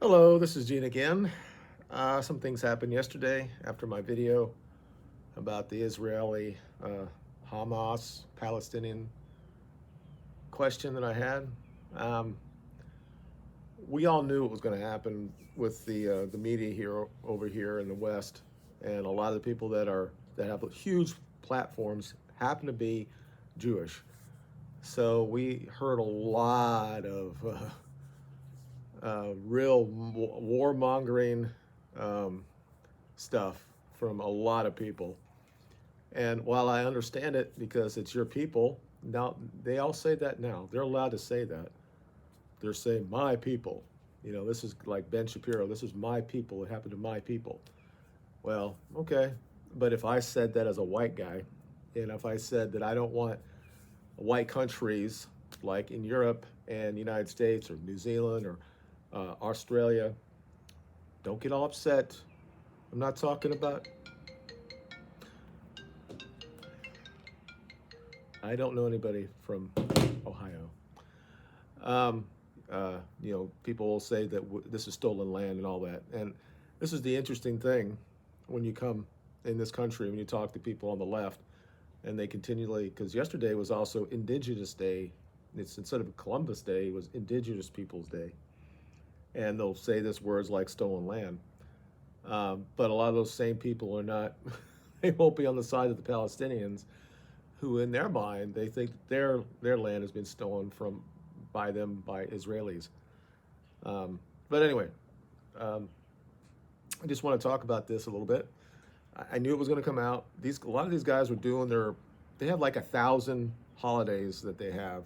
Hello, this is Gene again. Some things happened yesterday after my video about the Israeli Hamas Palestinian question that I had. Um, we all knew it was going to happen with the media here over here in the West, and a lot of the people that have huge platforms happen to be Jewish. So we heard a lot of real warmongering um, stuff from a lot of people. And while I understand it because it's your people, now they all say that now. They're allowed to say that. They're saying my people. This is like Ben Shapiro. This is my people. It happened to my people. Well, okay. But if I said that as a white guy, and if I said that I don't want white countries like in Europe and the United States or New Zealand or Australia, don't get all upset. I'm not talking about, I don't know anybody from Ohio. Um, People will say that this is stolen land and all that. And this is the interesting thing when you come in this country, when you talk to people on the left, and they continually, because yesterday was also Indigenous Day. It's instead of Columbus Day, it was Indigenous Peoples Day. And they'll say this words like stolen land. But a lot of those same people are not, they won't be on the side of the Palestinians, who in their mind, they think their land has been stolen by Israelis. But anyway, um, I just want to talk about this a little bit. I knew it was going to come out. A lot of these guys were doing they have like 1,000 holidays that they have,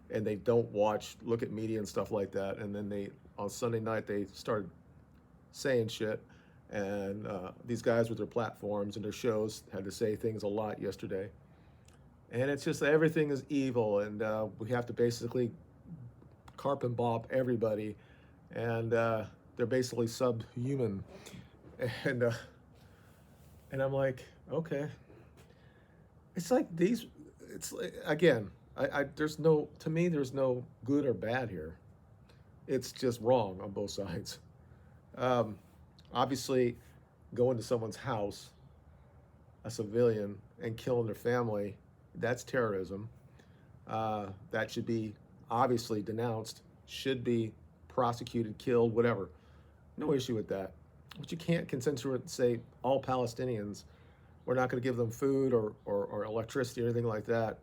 and they don't look at media and stuff like that. And then on Sunday night, they started saying shit. And these guys with their platforms and their shows had to say things a lot yesterday. And it's just everything is evil, and we have to basically carp and bop everybody, and they're basically subhuman. And and I'm like, okay, it's like these. It's like, again, there's no to me. There's no good or bad here. It's just wrong on both sides. Um, Obviously, going to someone's house, a civilian, and killing their family, that's terrorism. That should be obviously denounced, should be prosecuted, killed, whatever. No issue with that. But you can't consensually say all Palestinians, we're not going to give them food or electricity or anything like that.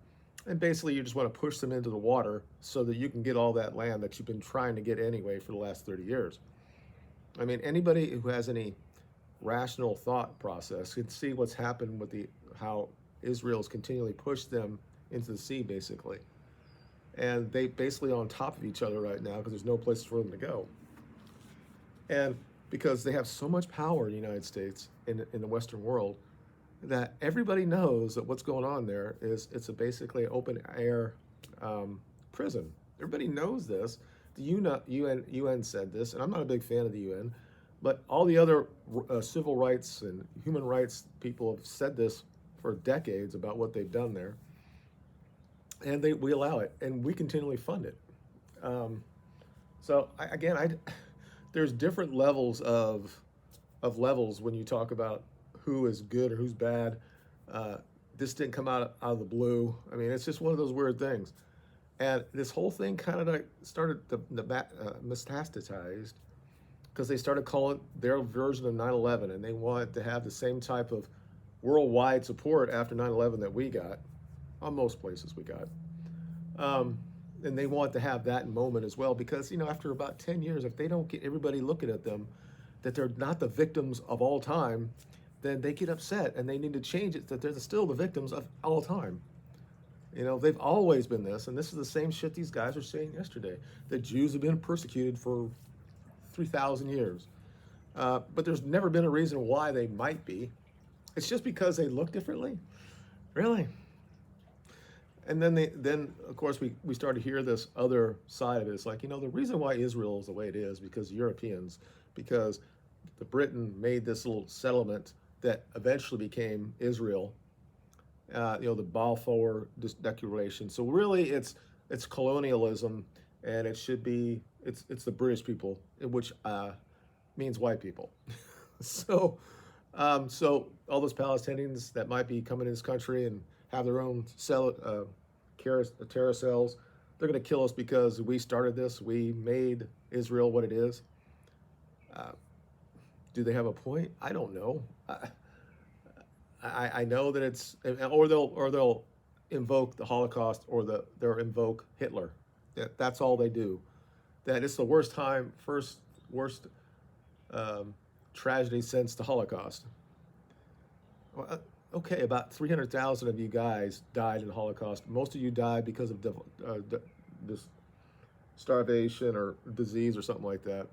And basically, you just want to push them into the water so that you can get all that land that you've been trying to get anyway for the last 30 years. I mean, anybody who has any rational thought process can see what's happened with how Israel's continually pushed them into the sea, basically. And they basically on top of each other right now because there's no place for them to go. And because they have so much power in the United States, in the Western world, that everybody knows that what's going on there is basically an open air prison. Everybody knows this. The UN said this, and I'm not a big fan of the UN, but all the other civil rights and human rights people have said this for decades about what they've done there, and we allow it, and we continually fund it. Um, so there's different levels of levels when you talk about who is good or who's bad. Uh, this didn't come out of the blue. I mean, it's just one of those weird things. And this whole thing kind of like started to metastasized because they started calling their version of 9/11, and they wanted to have the same type of worldwide support after 9/11 that we got, on most places we got. Um, and they want to have that moment as well because, after about 10 years, if they don't get everybody looking at them, that they're not the victims of all time, then they get upset and they need to change it that they're still the victims of all time. They've always been this, and this is the same shit these guys were saying yesterday. The Jews have been persecuted for 3,000 years. But there's never been a reason why they might be. It's just because they look differently. Really? And then of course we start to hear this other side of it. It's like, the reason why Israel is the way it is because Europeans, because the Britain made this little settlement that eventually became Israel. The Balfour Declaration. So really, it's colonialism, and it should be It's the British people, which means white people. So, so all those Palestinians that might be coming to this country and have their own carousels, they're going to kill us because we started this. We made Israel what it is. Uh, do they have a point? I don't know. I know that it's, or they'll invoke the Holocaust, or they'll invoke Hitler. That's all they do. That it's the worst time, worst um, tragedy since the Holocaust. Well, okay, about 300,000 of you guys died in the Holocaust. Most of you died because of this starvation or disease or something like that.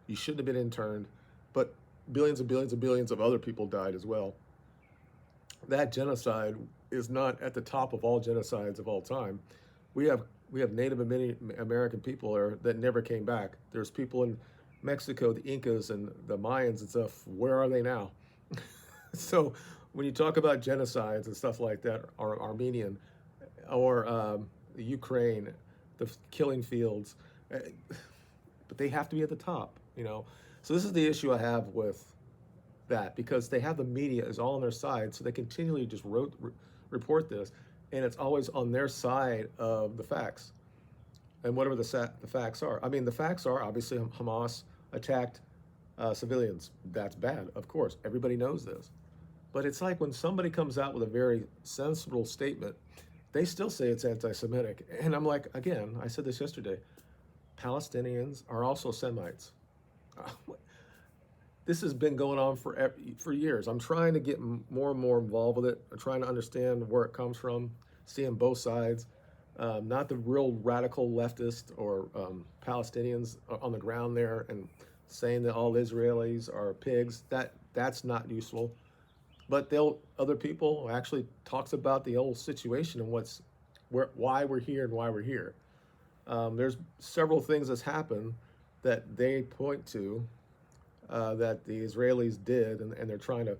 You shouldn't have been interned, but billions and billions and billions of other people died as well. That genocide is not at the top of all genocides of all time. We have Native American people there that never came back. There's people in Mexico, the Incas and the Mayans and stuff. Where are they now? So when you talk about genocides and stuff like that, or Armenian, or Ukraine, the killing fields, but they have to be at the top. So this is the issue I have with that, because they have the media is all on their side, so they continually just report this, and it's always on their side of the facts, and whatever the facts are. I mean, the facts are obviously Hamas attacked civilians. That's bad, of course. Everybody knows this. But it's like when somebody comes out with a very sensible statement, they still say it's anti-Semitic. And I'm like, again, I said this yesterday, Palestinians are also Semites. This has been going on for years. I'm trying to get more and more involved with it. I'm trying to understand where it comes from, seeing both sides, not the real radical leftist or Palestinians on the ground there and saying that all Israelis are pigs. That's not useful. But other people actually talks about the whole situation and why we're here and why we're here. There's several things that's happened that they point to, that the Israelis did, and they're trying to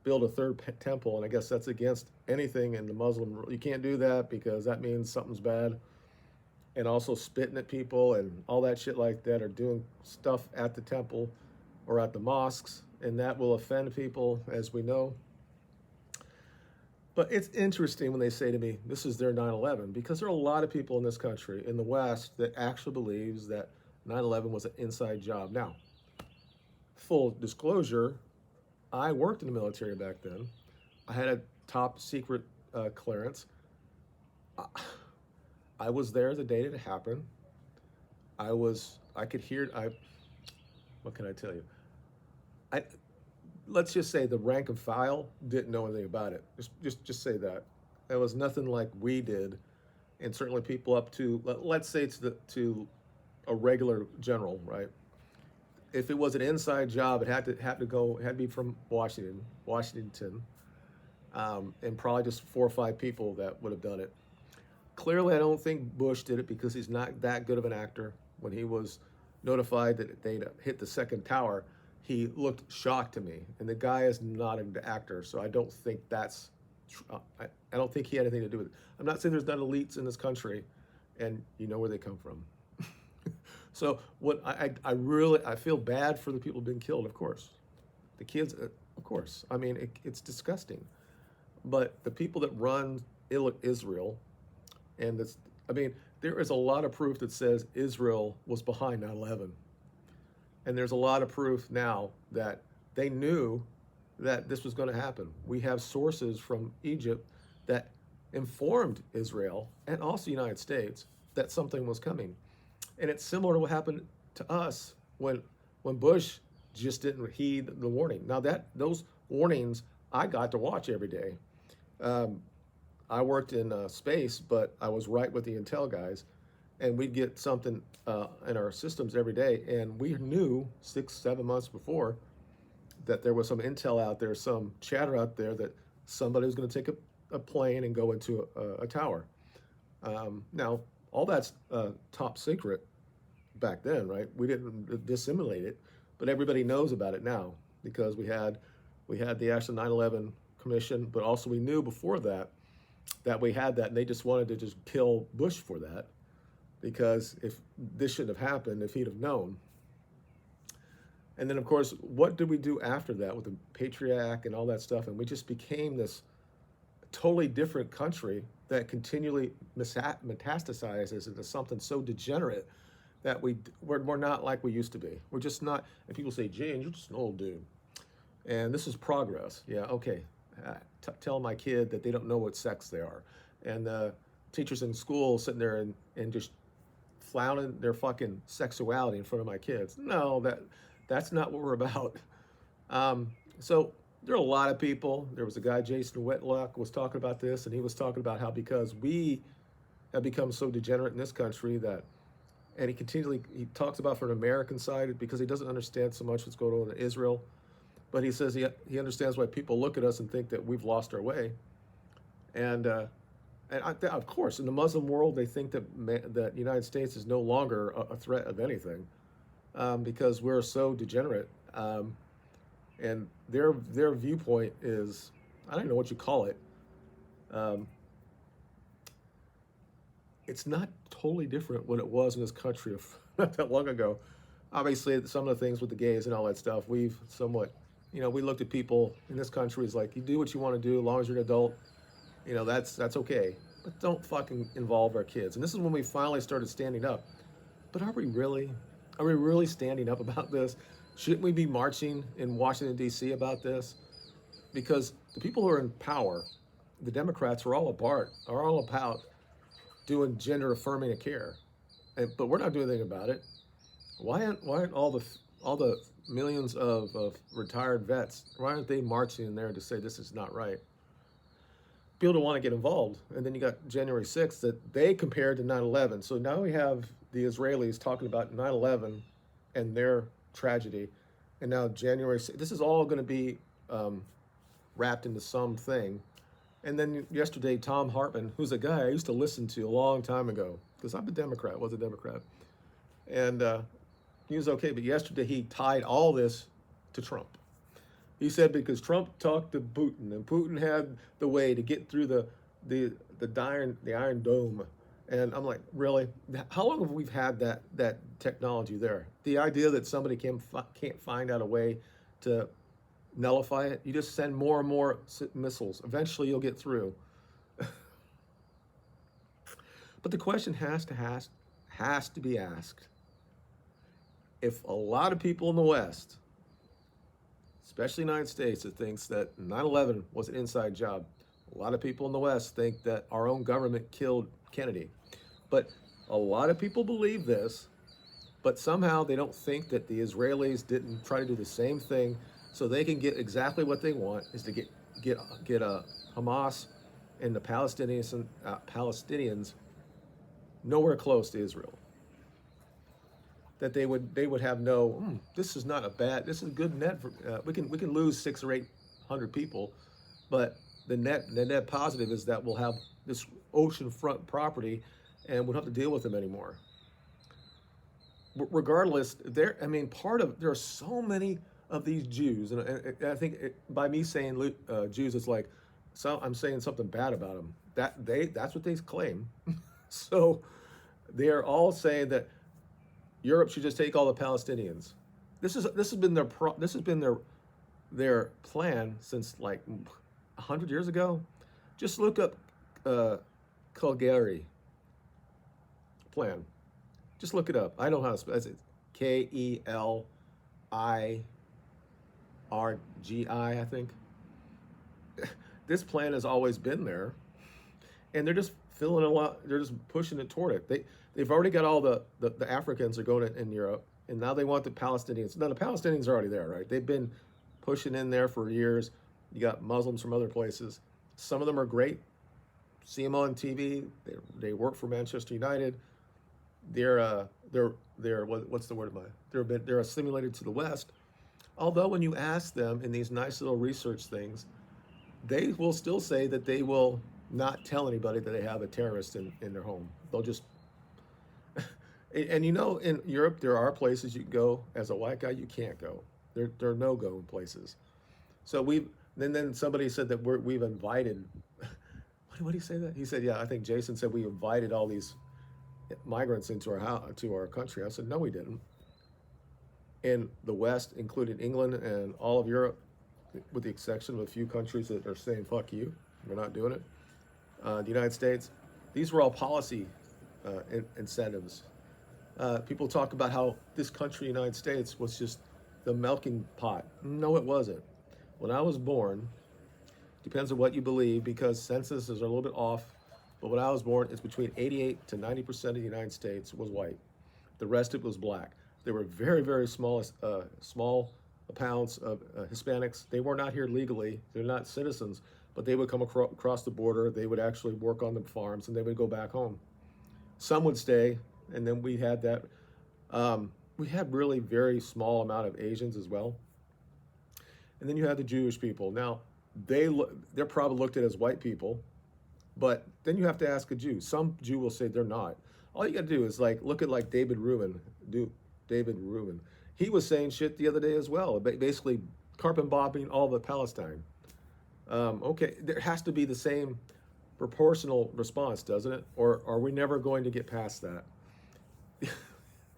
build a third temple, and I guess that's against anything in the Muslim. You can't do that because that means something's bad. And also spitting at people and all that shit like that, or doing stuff at the temple or at the mosques, and that will offend people, as we know. But it's interesting when they say to me, this is their 9/11, because there are a lot of people in this country, in the West, that actually believes that 9/11 was an inside job. Now, full disclosure, I worked in the military back then. I had a top secret clearance. I was there the day that it happened. I could hear, what can I tell you? I, let's just say the rank and file didn't know anything about it. Just say that. It was nothing like we did, and certainly people up to, let's say to a regular general, right? If it was an inside job, it had to be from Washington, and probably just 4 or 5 people that would have done it. Clearly, I don't think Bush did it, because he's not that good of an actor. When he was notified that they'd hit the second tower, he looked shocked to me, and the guy is not an actor, so I don't think I don't think he had anything to do with it. I'm not saying there's not elites in this country, and you know where they come from. So what I feel bad for the people being killed, of course, the kids, of course. I mean, it's disgusting, but the people that run Israel, and there is a lot of proof that says Israel was behind 9/11. And there's a lot of proof now that they knew that this was going to happen. We have sources from Egypt that informed Israel and also the United States that something was coming. And it's similar to what happened to us when Bush just didn't heed the warning. Now those warnings I got to watch every day. I worked in space, but I was right with the intel guys, and we'd get something in our systems every day, and we knew 6-7 months before that there was some intel out there, some chatter out there that somebody was going to take a plane and go into a tower. Now, all that's top secret back then, right? We didn't disseminate it, but everybody knows about it now, because we had the actual 9/11 commission, but also we knew before that we had that, and they just wanted to just kill Bush for that. because if this shouldn't have happened if he'd have known. And then, of course, what did we do after that with the Patriot Act and all that stuff? And we just became this totally different country that continually metastasizes into something so degenerate that we're not like we used to be. We're just not. And people say, "Gene, you're just an old dude." And this is progress. Yeah, okay. Tell my kid that they don't know what sex they are. And teachers in school sitting there and just flouting their fucking sexuality in front of my kids. No, that's not what we're about. So there are a lot of people. There was a guy, Jason Whitlock, was talking about this, and he was talking about how because we have become so degenerate in this country that, and he talks about from an American side because he doesn't understand so much what's going on in Israel, but he says he understands why people look at us and think that we've lost our way, and of course, in the Muslim world, they think that the United States is no longer a threat of anything, because we're so degenerate. And their viewpoint is, I don't know what you call it. It's not totally different what it was in this country not that long ago. Obviously, some of the things with the gays and all that stuff, we've somewhat, we looked at people in this country as like, you do what you want to do as long as you're an adult. That's okay. But don't fucking involve our kids. And this is when we finally started standing up. But are we really? Are we really standing up about this? Shouldn't we be marching in Washington, D.C. about this? Because the people who are in power, the Democrats, are all about doing gender affirming care. But we're not doing anything about it. Why aren't all the millions of retired vets, why aren't they marching in there to say this is not right? People don't want to get involved. And then you got January 6th that they compared to 9/11. So now we have the Israelis talking about 9/11 and their tragedy. And now January 6th, this is all going to be wrapped into something. And then yesterday, Thom Hartmann, who's a guy I used to listen to a long time ago, because I'm a Democrat, was a Democrat. And he was okay. But yesterday he tied all this to Trump. He said because Trump talked to Putin, and Putin had the way to get through the Iron Dome. And I'm like, really? How long have we had that technology there? The idea that somebody can't find out a way to nullify it, you just send more and more missiles. Eventually you'll get through. But the question has to be asked. If a lot of people in the West, especially the United States, that thinks that 9/11 was an inside job, a lot of people in the West think that our own government killed Kennedy. But a lot of people believe this, but somehow they don't think that the Israelis didn't try to do the same thing so they can get exactly what they want, is to get Hamas and the Palestinians nowhere close to Israel. That they would have this is not a bad, this is a good net for, we can lose 600 or 800 people, but the net positive is that we'll have this oceanfront property and we don't have to deal with them anymore. Regardless, there are so many of these Jews, and I think by me saying Jews, it's like, so I'm saying something bad about them. That's what they claim. So they're all saying that Europe should just take all the Palestinians. This has been their plan since like 100 years ago. Just look up Calgary plan. Just look it up. I know how to spell it. KELIRGI, I think. This plan has always been there, and they're just filling a lot. They're just pushing it toward it. They've already got all the Africans are going in Europe, and now they want the Palestinians. Now the Palestinians are already there, right? They've been pushing in there for years. You got Muslims from other places. Some of them are great. See them on TV. They work for Manchester United. They're what's the word of it? They're assimilated to the West. Although when you ask them in these nice little research things, they will still say that they will not tell anybody that they have a terrorist in their home. They'll just, and in Europe, there are places you can go as a white guy, you can't go. There are no-go places. So then somebody said that we've invited, what did he say that? He said, yeah, I think Jason said we invited all these migrants into our country. I said, no, we didn't. In the West, including England and all of Europe, with the exception of a few countries that are saying "fuck you," we're not doing it. The United States, these were all policy incentives. People talk about how this country, United States, was just the melting pot. No, it wasn't. When I was born, depends on what you believe, because censuses are a little bit off. But when I was born, it's between 88 to 90% of the United States was white. The rest of it was black. There were very, very small pounds of Hispanics. They were not here legally. They're not citizens, but they would come across the border. They would actually work on the farms, and they would go back home. Some would stay, and then we had that. We had really very small amount of Asians as well. And then you had the Jewish people. Now, they're probably looked at as white people, but then you have to ask a Jew. Some Jew will say they're not. All you got to do is look at David Rubin. David Rubin. He was saying shit the other day as well, basically carpet bombing all of Palestine. Okay, there has to be the same proportional response, doesn't it? Or are we never going to get past that?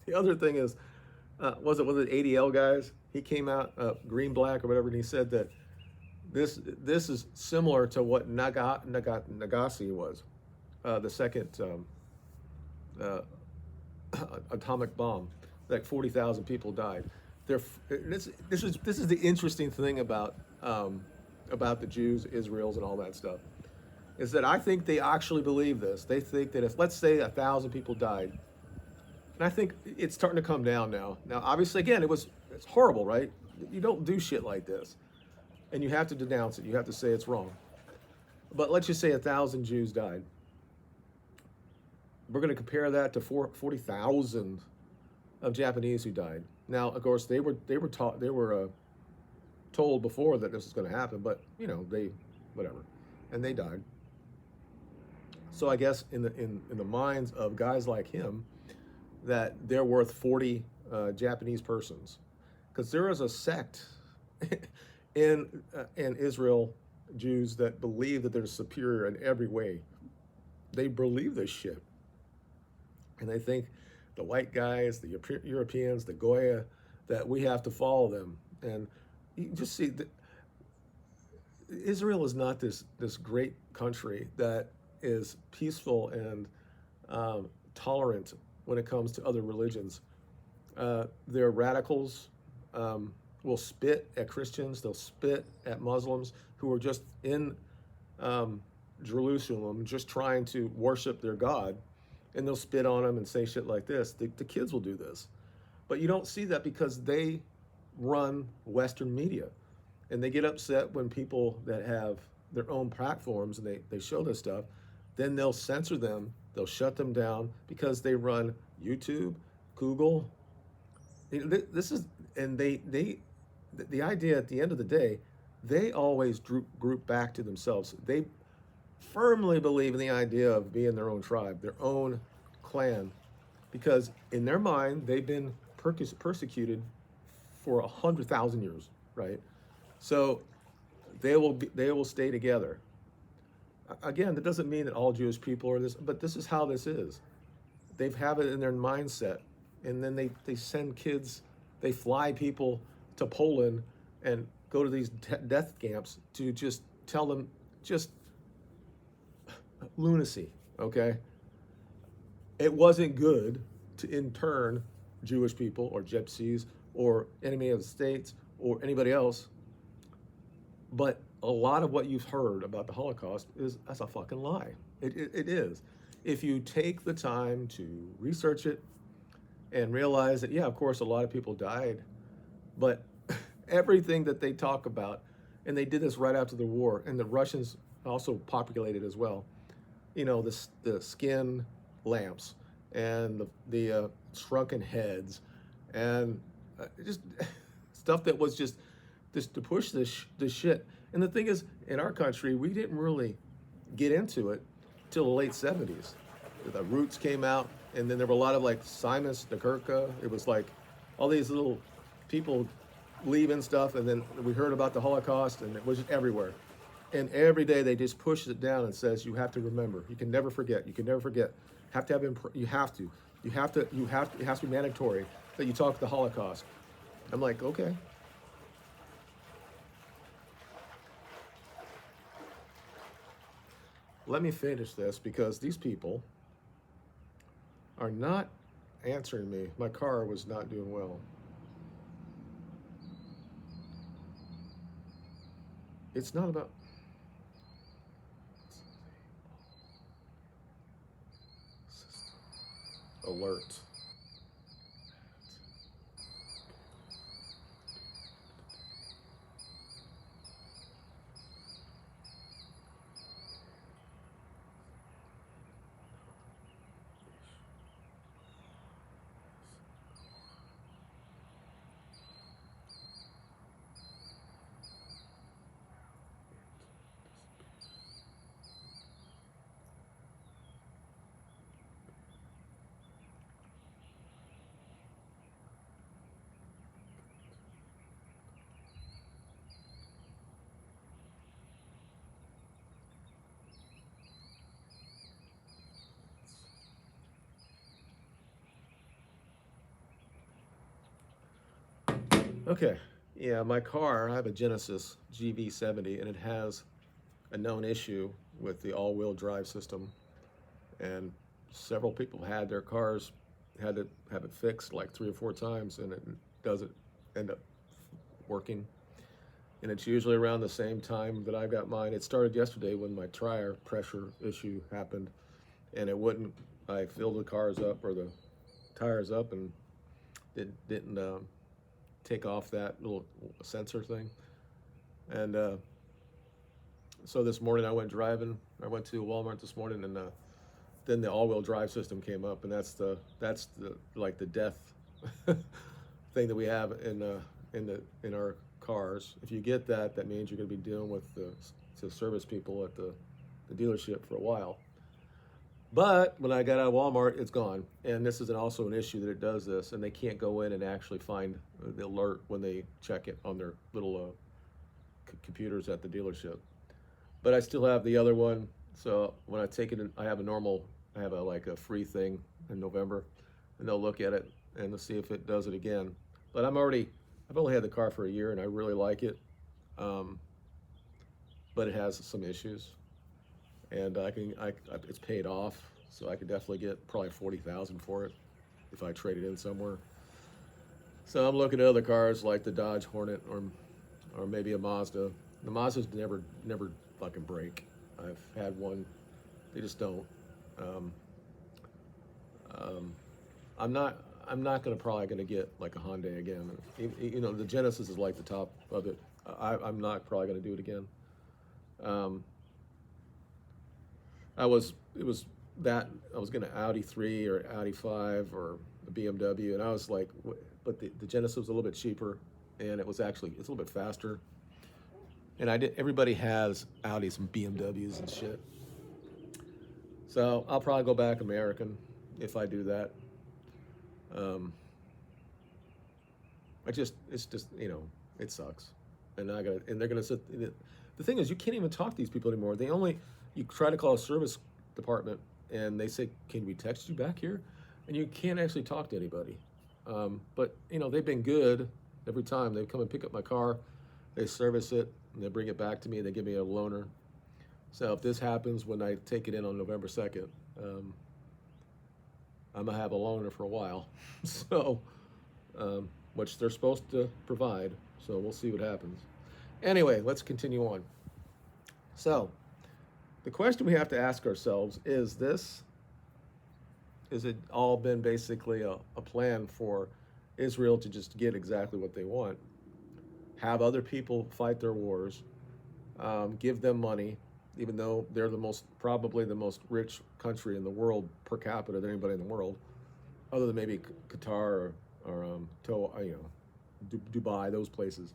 The other thing is, was it ADL guys? He came out, Green Black or whatever, and he said that this is similar to what Nagasaki was, the second atomic bomb. 40,000 people died. This is the interesting thing about the Jews, Israel's, and all that stuff, is that I think they actually believe this. They think that if, let's say, 1,000 people died, and I think it's starting to come down now. Now, obviously, again, it's horrible, right? You don't do shit like this, and you have to denounce it. You have to say it's wrong. But let's just say 1,000 Jews died. We're going to compare that to 40,000 of Japanese who died. Now, of course, they were told before that this was going to happen, but they whatever, and they died. So I guess in the minds of guys like him, that they're worth 40 Japanese persons, because there is a sect in Israel, Jews, that believe that they're superior in every way. They believe this shit, and they think the white guys, the Europeans, the Goya, that we have to follow them. And you just see that Israel is not this great country that is peaceful and tolerant when it comes to other religions. They're radicals, will spit at Christians, they'll spit at Muslims who are just in Jerusalem just trying to worship their God. And they'll spit on them and say shit like this. The kids will do this. But you don't see that because they run Western media. And they get upset when people that have their own platforms and they show this stuff, then they'll censor them, they'll shut them down because they run YouTube, Google. This is, and the idea at the end of the day, they always group back to themselves. They firmly believe in the idea of being their own tribe, their own clan, because in their mind they've been persecuted for 100,000 years, right? So they will stay together. Again, that doesn't mean that all Jewish people are this, but this is how this is. They have it in their mindset, and then they send kids, they fly people to Poland and go to these death camps to just tell them just lunacy, okay? It wasn't good to intern Jewish people or gypsies or enemy of the states or anybody else, but a lot of what you've heard about the Holocaust that's a fucking lie. It is. If you take the time to research it and realize that, yeah, of course, a lot of people died, but everything that they talk about, and they did this right after the war, and the Russians also populated as well, the skin lamps and the shrunken heads and just stuff that was just to push this shit. And the thing is, in our country, we didn't really get into it till the late 70s. The Roots came out, and then there were a lot of Simon Stakirka. It was all these little people leaving stuff, and then we heard about the Holocaust, and it was just everywhere. And every day they just pushed it down and says, you have to remember. You can never forget. You can never forget. Have to have you have to. It has to be mandatory that you talk the Holocaust. I'm like, okay. Let me finish this because these people are not answering me. My car was not doing well. It's not about alert. Okay. Yeah, my car, I have a Genesis GV70 and it has a known issue with the all-wheel drive system, and several people had their cars had to have it fixed like 3 or 4 times, and it doesn't end up working. And it's usually around the same time that I got mine. It started yesterday when my tire pressure issue happened, and it wouldn't. I filled the cars up or the tires up, and it didn't take off that little sensor thing. And so this morning I went driving. I went to Walmart this morning, and then the all-wheel drive system came up, and that's the like the death thing that we have in our cars. If you get that, that means you're going to be dealing with the service people at the dealership for a while. But when I got out of Walmart, it's gone. And this is also an issue that it does this, and they can't go in and actually find the alert when they check it on their little computers at the dealership. But I still have the other one. So when I take it in, I have like a free thing in November, and they'll look at it and they'll see if it does it again. But I've only had the car for a year, and I really like it. But it has some issues, and it's paid off, so I could definitely get probably 40,000 for it if I trade it in somewhere. So I'm looking at other cars like the Dodge Hornet or maybe a Mazda. The Mazdas never fucking break. I've had one; they just don't. I'm not probably gonna get like a Hyundai again. You know, the Genesis is like the top of it. I'm not probably gonna do it again. I was gonna Audi 3 or Audi 5 or a BMW, and I was like, but the Genesis was a little bit cheaper, and it's a little bit faster. And everybody has Audis and BMWs and shit. So I'll probably go back American if I do that. It's just, it sucks. And they're gonna sit. The thing is, you can't even talk to these people anymore. You try to call a service department, and they say, "Can we text you back here?" And you can't actually talk to anybody. But they've been good every time. They come and pick up my car, they service it, and they bring it back to me. And they give me a loaner. So if this happens when I take it in on November 2nd, I'm gonna have a loaner for a while. So, which they're supposed to provide. So we'll see what happens. Anyway, let's continue on. So, the question we have to ask ourselves is it all been basically a plan for Israel to just get exactly what they want? Have other people fight their wars, give them money, even though they're probably the most rich country in the world per capita than anybody in the world, other than maybe Qatar or Dubai, those places.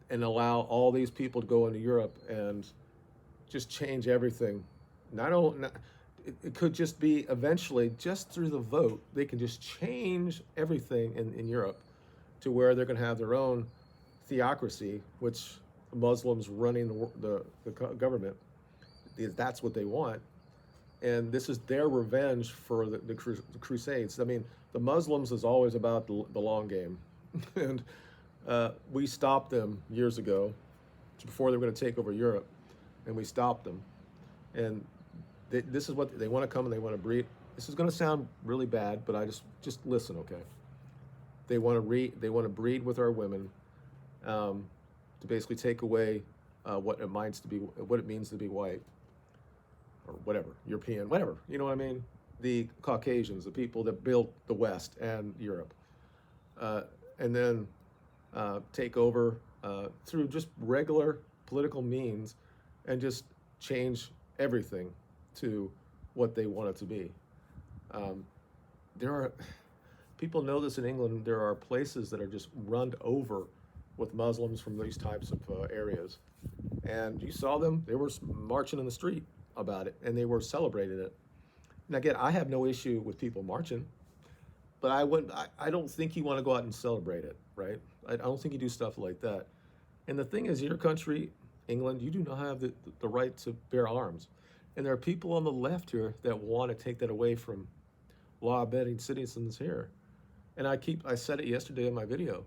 And allow all these people to go into Europe and just change everything. It could just be eventually, just through the vote, they can just change everything in Europe to where they're going to have their own theocracy, which Muslims running the government. That's what they want. And this is their revenge for the Crusades. I mean, the Muslims is always about the long game. And we stopped them years ago, before they were going to take over Europe, and we stopped them. And this is what they want to come and they want to breed. This is going to sound really bad, but I just listen, okay? They want to breed with our women, to basically take away what it means to be white, or whatever, European, whatever. You know what I mean? The Caucasians, the people that built the West and Europe, and then take over through just regular political means, and just change everything to what they want it to be. There are people know this in England. There are places that are just run over with Muslims from these types of areas, and you saw them. They were marching in the street about it, and they were celebrating it. And again, I have no issue with people marching, but I don't think you want to go out and celebrate it, right? I don't think you do stuff like that. And the thing is, your country, England, you do not have the right to bear arms. And there are people on the left here that want to take that away from law-abiding citizens here. And I said it yesterday in my video.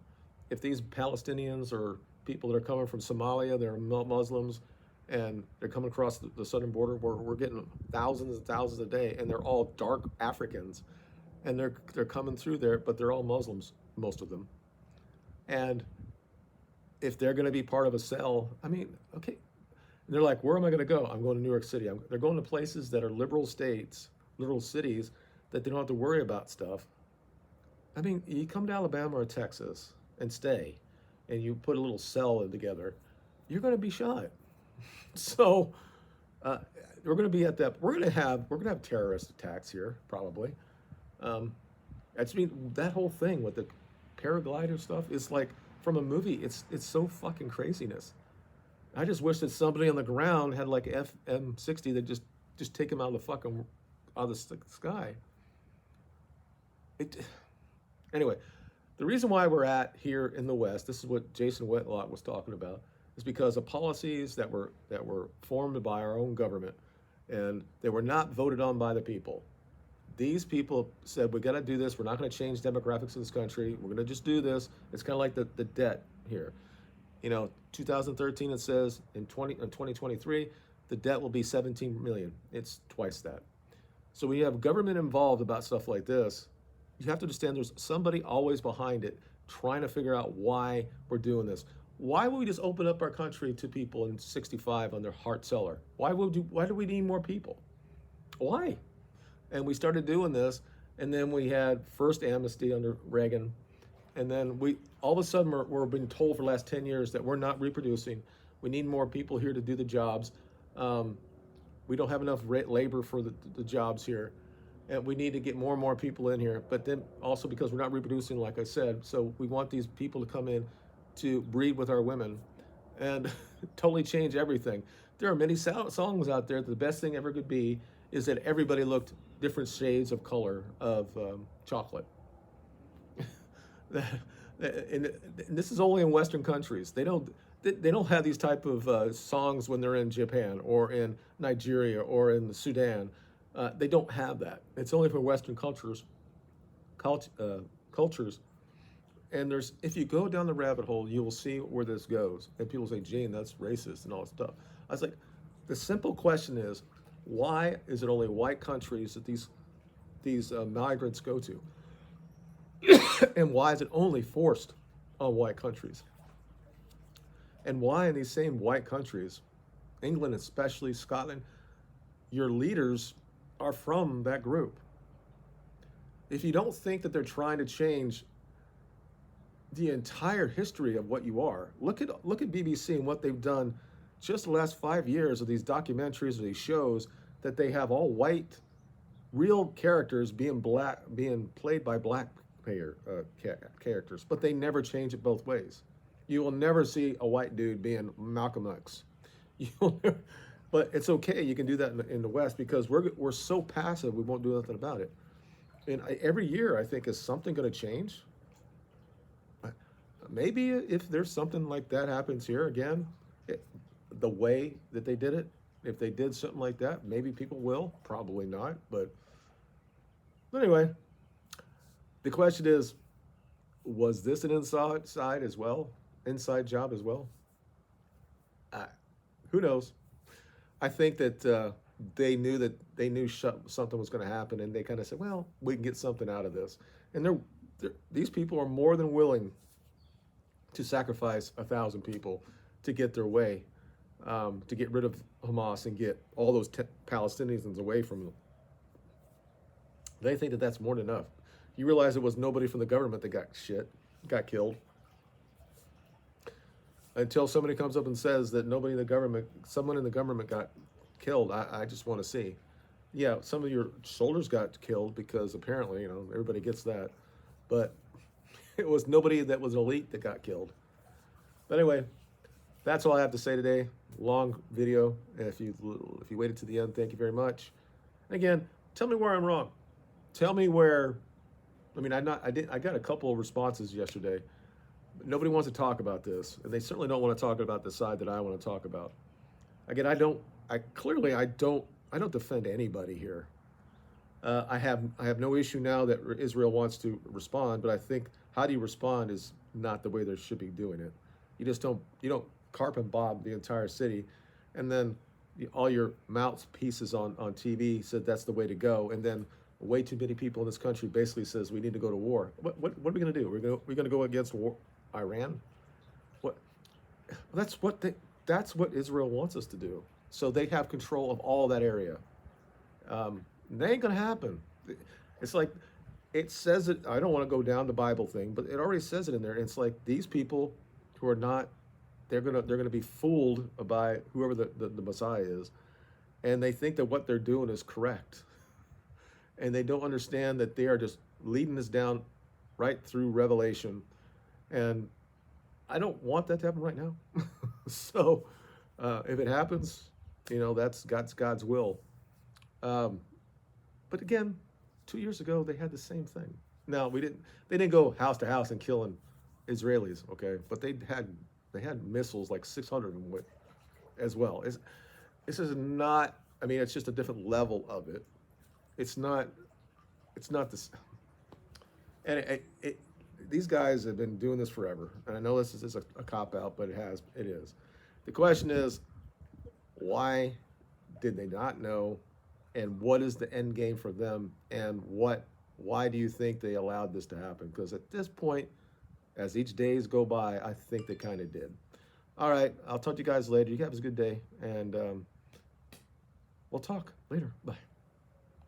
If these Palestinians or people that are coming from Somalia, they're Muslims, and they're coming across the southern border, we're getting thousands and thousands a day, and they're all dark Africans, and they're coming through there, but they're all Muslims, most of them. And if they're going to be part of a cell, I mean, okay. And they're like, where am I going to go? I'm going to New York City. They're going to places that are liberal states, liberal cities, that they don't have to worry about stuff. I mean, you come to Alabama or Texas and stay, and you put a little cell in together, you're going to be shot. So we're going to be at that. We're going to have terrorist attacks here, probably. That whole thing with the paraglider stuff is like from a movie. It's so fucking craziness. I just wish that somebody on the ground had like FM60 that just take them out of the sky. Anyway, the reason why we're at here in the West, this is what Jason Whitlock was talking about, is because of policies that were formed by our own government, and they were not voted on by the people. These people said, we got to do this. We're not going to change demographics of this country. We're going to just do this. It's kind of like the debt here. 2013, it says in 2023, the debt will be 17 million. It's twice that. So when you have government involved about stuff like this, you have to understand there's somebody always behind it trying to figure out why we're doing this. Why would we just open up our country to people in 65 on their heart cellar? Why do we need more people? Why? And we started doing this, and then we had first amnesty under Reagan, and then all of a sudden we're being told for the last 10 years that we're not reproducing. We need more people here to do the jobs. We don't have enough labor for the jobs here. And we need to get more and more people in here. But then also because we're not reproducing, like I said, so we want these people to come in to breed with our women and totally change everything. There are many songs out there that the best thing ever could be is that everybody looked different shades of color of chocolate. And this is only in Western countries. They don't have these type of songs when they're in Japan or in Nigeria or in the Sudan. They don't have that. It's only for Western cultures. And if you go down the rabbit hole, you will see where this goes. And people say, Gene, that's racist and all that stuff. I was like, the simple question is, why is it only white countries that these migrants go to? And why is it only forced on white countries? And why in these same white countries, England especially, Scotland, your leaders are from that group? If you don't think that they're trying to change the entire history of what you are, look at BBC and what they've done just the last 5 years of these documentaries or these shows that they have all white, real characters being played by black characters, but they never change it both ways. You will never see a white dude being Malcolm X. But it's okay. You can do that in the West because we're so passive. We won't do nothing about it. And every year, I think, is something going to change? Maybe if there's something like that happens here again, the way that they did it, if they did something like that, maybe people will, probably not. But anyway, the question is, was this an inside side as well? Inside job as well? Uh, who knows? I think that they knew something was going to happen, and they kind of said, "Well, we can get something out of this." And these people are more than willing to sacrifice 1,000 people to get their way, to get rid of Hamas and get all those Palestinians away from them. They think that that's more than enough. You realize it was nobody from the government that got killed. Until somebody comes up and says that someone in the government got killed, I just want to see. Yeah, some of your soldiers got killed because apparently, everybody gets that. But it was nobody that was elite that got killed. But anyway, that's all I have to say today. Long video. If you waited to the end, thank you very much. And again, tell me where I'm wrong. Tell me where. I mean, I got a couple of responses yesterday. But nobody wants to talk about this, and they certainly don't want to talk about the side that I want to talk about. Again, I don't defend anybody here. I have no issue now that Israel wants to respond, but I think how do you respond is not the way they should be doing it. You don't carp and bob the entire city, and then all your mouthpieces on TV said that's the way to go, and then way too many people in this country basically says we need to go to war. What are we going to do? We're going to go against Iran? What? That's what Israel wants us to do. So they have control of all that area. That ain't going to happen. It's like it says it. I don't want to go down the Bible thing, but it already says it in there. It's like these people who are not. They're gonna be fooled by whoever the Messiah is, and they think that what they're doing is correct. And they don't understand that they are just leading us down right through Revelation. And I don't want that to happen right now. So if it happens, that's God's will. But again, 2 years ago, they had the same thing. Now, they didn't go house to house and killing Israelis, okay? But they had missiles, like 600 of them as well. This is not, I mean, it's just a different level of it. It's not this. And these guys have been doing this forever. And I know this is a cop-out, but it is. The question is, why did they not know? And what is the end game for them? And why do you think they allowed this to happen? Because at this point, as each days go by, I think they kind of did. All right, I'll talk to you guys later. You have a good day, and we'll talk later. Bye.